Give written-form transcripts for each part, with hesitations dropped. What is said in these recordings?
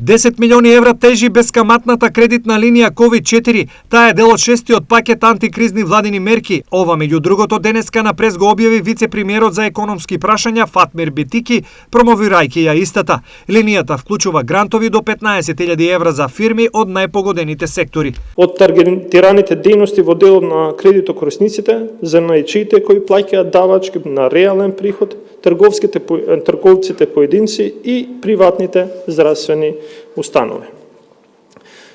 10 милиони евра тежи бескаматната кредитна линија COVID-4. Таа е дел од шестиот пакет антикризни владини мерки. Ова, меѓу другото, денеска на прес го објави вице-премиерот за економски прашања Фатмир Битики, промовирајќи ја истата. Линијата вклучува грантови до 15.000 евра за фирми од најпогодените сектори. Од таргетираните дејности во делот на кредитокорисниците, за најчиите кои плаќаат давачки на реален приход, трговците поединци и приватните здравствени установи.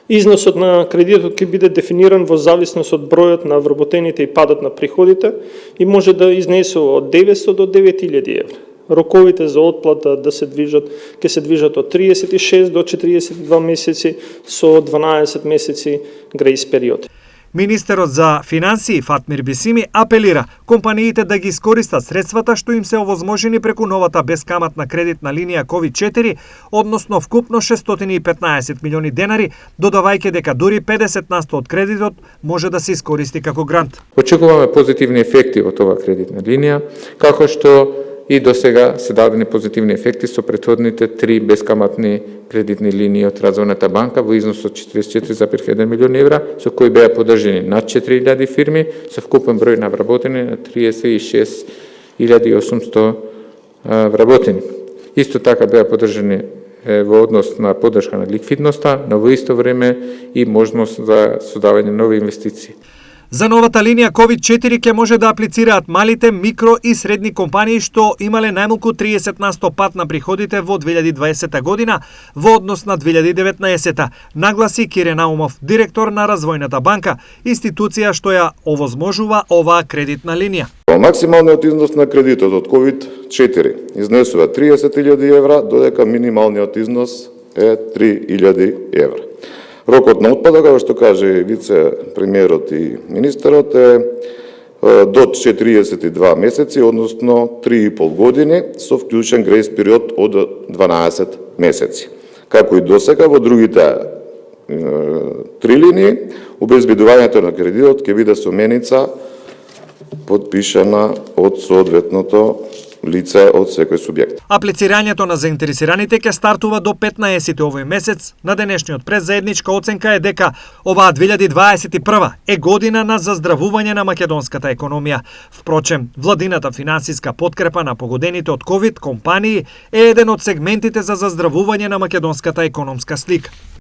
Износот на кредитот ќе биде дефиниран во зависност од бројот на вработените и падот на приходите и може да изнесува од 900 до 9000 евра. Роковите за отплата ќе се движат од 36 до 42 месеци со 12 месеци грејс период. Министерот за финансии Фатмир Бисими апелира компаниите да ги искористат средствата што им се овозможени преку новата бескаматна кредитна линија COVID-4, односно вкупно 615 милиони денари, додавајќи дека дури 50% од кредитот може да се искористи како грант. Очекуваме позитивни ефекти од оваа кредитна линија, како што и до сега се дадени позитивни ефекти со претходните 3 бескаматни кредитни линии од Развојната банка во износ од 44,1 милиони евра, со кои беа поддржани над 4000 фирми, со вкупен број на вработени на 36.800 вработени. Исто така беа поддржани во однос на поддршка на ликвидноста, но во исто време и можност за создавање нови инвестиции. За новата линија COVID-4 ќе може да аплицираат малите, микро и средни компании што имале најмалку 30% пат на приходите во 2020 година во однос на 2019, нагласи Кире Наумов, директор на Развојната банка, институција што ја овозможува оваа кредитна линија. Максималниот износ на кредитот од COVID-4 изнесува 30.000 евра, додека минималниот износ е 3.000 евра. Рокот на отпада, како што каже вице-премиерот и министерот, е до 42 месеци, односно 3,5 години, со вклучен грејс период од 12 месеци. Како и досега во другите 3 линии, обезбедувањето на кредитот ќе биде со меница подпишана од соодветното лице од секој субјект. Аплицирањето на заинтересираните ќе стартува до 15 овој месец. На денешниот прес заедничка оценка е дека оваа 2021 е година на заздравување на македонската економија. Впрочем, владината финансиска подкрепа на погодените од ковид компании е еден од сегментите за заздравување на македонската економска слика.